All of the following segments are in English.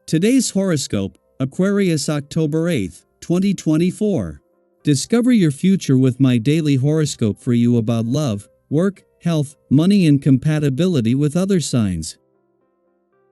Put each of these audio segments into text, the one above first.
Today's horoscope, Aquarius October 8th, 2024. Discover your future with my daily horoscope for you about love, work, health, money and compatibility with other signs.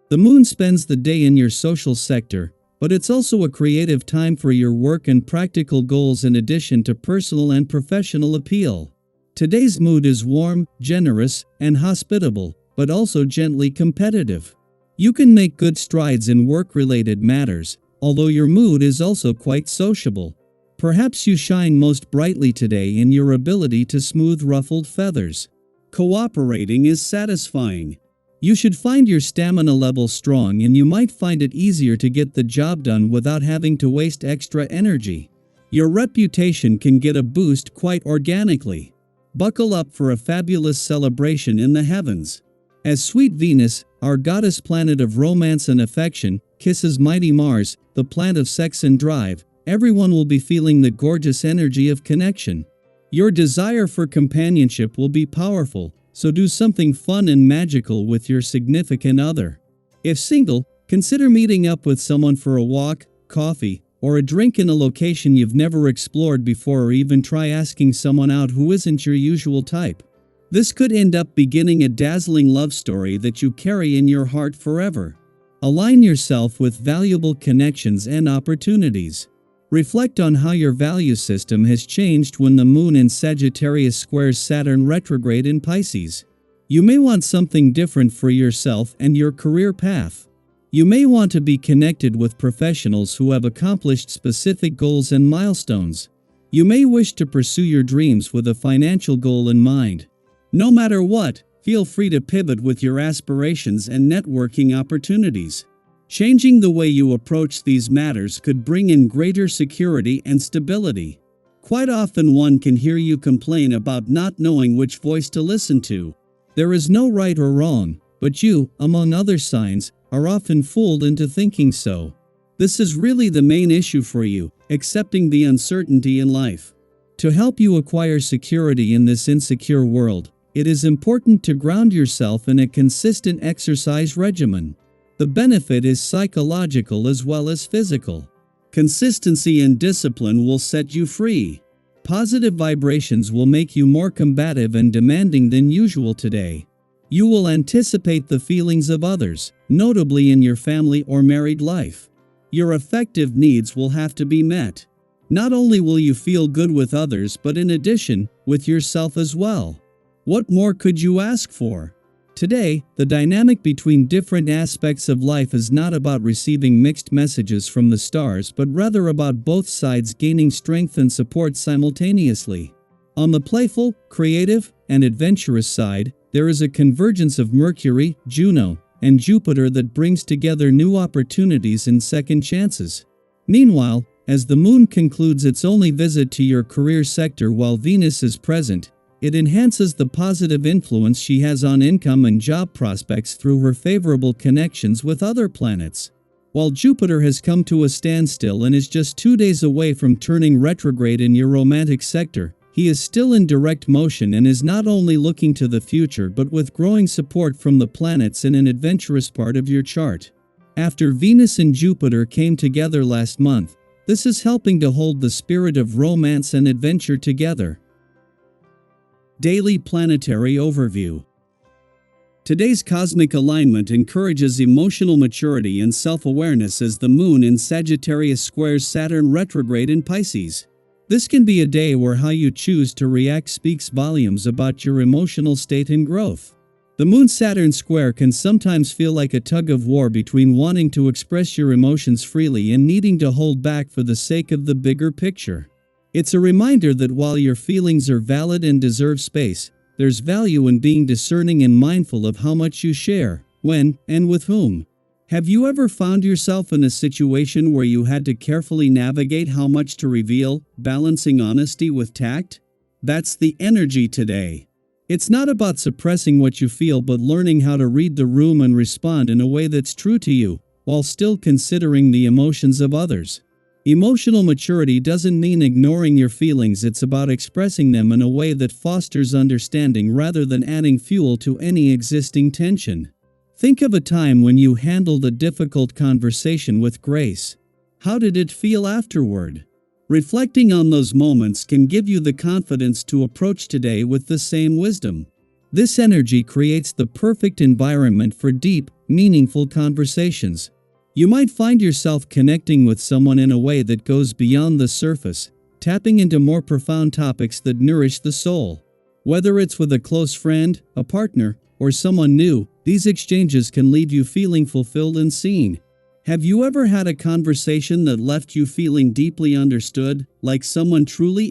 The moon spends the day in your social sector, but it's also a creative time for your work and practical goals in addition to personal and professional appeal. Today's mood is warm, generous, and hospitable, but also gently competitive. You can make good strides in work-related matters, although your mood is also quite sociable. Perhaps you shine most brightly today in your ability to smooth ruffled feathers. Cooperating is satisfying. You should find your stamina level strong and you might find it easier to get the job done without having to waste extra energy. Your reputation can get a boost quite organically. Buckle up for a fabulous celebration in the heavens. As sweet Venus, our goddess planet of romance and affection, kisses mighty Mars, the planet of sex and drive, everyone will be feeling the gorgeous energy of connection. Your desire for companionship will be powerful, so do something fun and magical with your significant other. If single, consider meeting up with someone for a walk, coffee, or a drink in a location you've never explored before, or even try asking someone out who isn't your usual type. This could end up beginning a dazzling love story that you carry in your heart forever. Align yourself with valuable connections and opportunities. Reflect on how your value system has changed when the moon in Sagittarius squares Saturn retrograde in Pisces. You may want something different for yourself and your career path. You may want to be connected with professionals who have accomplished specific goals and milestones. You may wish to pursue your dreams with a financial goal in mind. No matter what, feel free to pivot with your aspirations and networking opportunities. Changing the way you approach these matters could bring in greater security and stability. Quite often one can hear you complain about not knowing which voice to listen to. There is no right or wrong, but you, among other signs, are often fooled into thinking so. This is really the main issue for you, accepting the uncertainty in life. To help you acquire security in this insecure world, it is important to ground yourself in a consistent exercise regimen. The benefit is psychological as well as physical. Consistency and discipline will set you free. Positive vibrations will make you more combative and demanding than usual today. You will anticipate the feelings of others, notably in your family or married life. Your affective needs will have to be met. Not only will you feel good with others, but in addition, with yourself as well. What more could you ask for? Today, the dynamic between different aspects of life is not about receiving mixed messages from the stars, but rather about both sides gaining strength and support simultaneously. On the playful, creative, and adventurous side, there is a convergence of Mercury, Juno, and Jupiter that brings together new opportunities and second chances. Meanwhile, as the moon concludes its only visit to your career sector while Venus is present, it enhances the positive influence she has on income and job prospects through her favorable connections with other planets. While Jupiter has come to a standstill and is just 2 days away from turning retrograde in your romantic sector, he is still in direct motion and is not only looking to the future but with growing support from the planets in an adventurous part of your chart. After Venus and Jupiter came together last month, this is helping to hold the spirit of romance and adventure together. Daily Planetary Overview. Today's cosmic alignment encourages emotional maturity and self-awareness as the moon in Sagittarius squares Saturn retrograde in Pisces. This can be a day where how you choose to react speaks volumes about your emotional state and growth. The Moon-Saturn square can sometimes feel like a tug-of-war between wanting to express your emotions freely and needing to hold back for the sake of the bigger picture. It's a reminder that while your feelings are valid and deserve space, there's value in being discerning and mindful of how much you share, when, and with whom. Have you ever found yourself in a situation where you had to carefully navigate how much to reveal, balancing honesty with tact? That's the energy today. It's not about suppressing what you feel but learning how to read the room and respond in a way that's true to you, while still considering the emotions of others. Emotional maturity doesn't mean ignoring your feelings, it's about expressing them in a way that fosters understanding rather than adding fuel to any existing tension. Think of a time when you handled a difficult conversation with grace. How did it feel afterward? Reflecting on those moments can give you the confidence to approach today with the same wisdom. This energy creates the perfect environment for deep, meaningful conversations. You might find yourself connecting with someone in a way that goes beyond the surface, tapping into more profound topics that nourish the soul. Whether it's with a close friend, a partner, or someone new, these exchanges can leave you feeling fulfilled and seen. Have you ever had a conversation that left you feeling deeply understood, like someone truly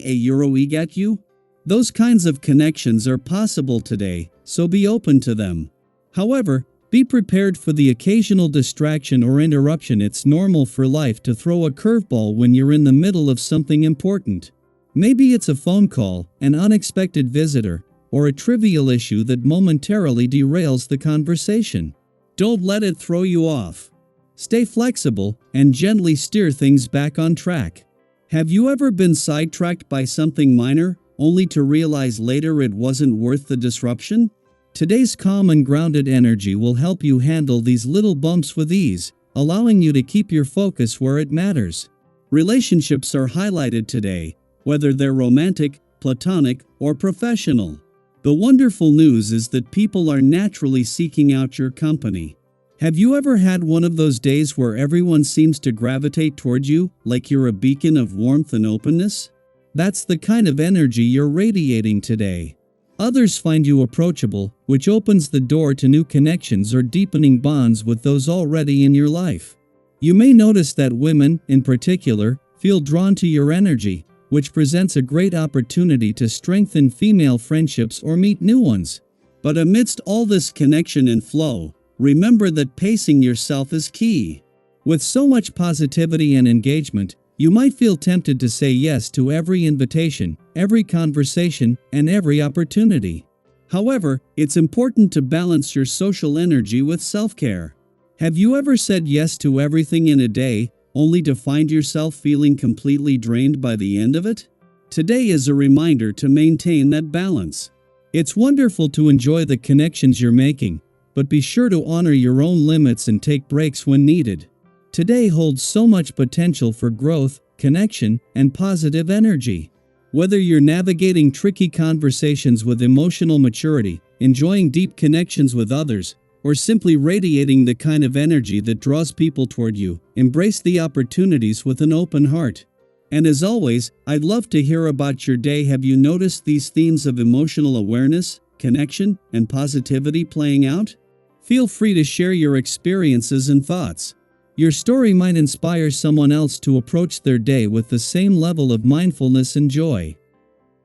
got you? Those kinds of connections are possible today, so be open to them. However, be prepared for the occasional distraction or interruption. It's normal for life to throw a curveball when you're in the middle of something important. Maybe it's a phone call, an unexpected visitor, or a trivial issue that momentarily derails the conversation. Don't let it throw you off. Stay flexible and gently steer things back on track. Have you ever been sidetracked by something minor, only to realize later it wasn't worth the disruption? Today's calm and grounded energy will help you handle these little bumps with ease, allowing you to keep your focus where it matters. Relationships are highlighted today, whether they're romantic, platonic, or professional. The wonderful news is that people are naturally seeking out your company. Have you ever had one of those days where everyone seems to gravitate toward you, like you're a beacon of warmth and openness? That's the kind of energy you're radiating today. Others find you approachable, which opens the door to new connections or deepening bonds with those already in your life. You may notice that women, in particular, feel drawn to your energy, which presents a great opportunity to strengthen female friendships or meet new ones. But amidst all this connection and flow, remember that pacing yourself is key. With so much positivity and engagement, you might feel tempted to say yes to every invitation, every conversation, and every opportunity. However, it's important to balance your social energy with self-care. Have you ever said yes to everything in a day, only to find yourself feeling completely drained by the end of it? Today is a reminder to maintain that balance. It's wonderful to enjoy the connections you're making, but be sure to honor your own limits and take breaks when needed. Today holds so much potential for growth, connection, and positive energy. Whether you're navigating tricky conversations with emotional maturity, enjoying deep connections with others, or simply radiating the kind of energy that draws people toward you, embrace the opportunities with an open heart. And as always, I'd love to hear about your day. Have you noticed these themes of emotional awareness, connection, and positivity playing out? Feel free to share your experiences and thoughts. Your story might inspire someone else to approach their day with the same level of mindfulness and joy.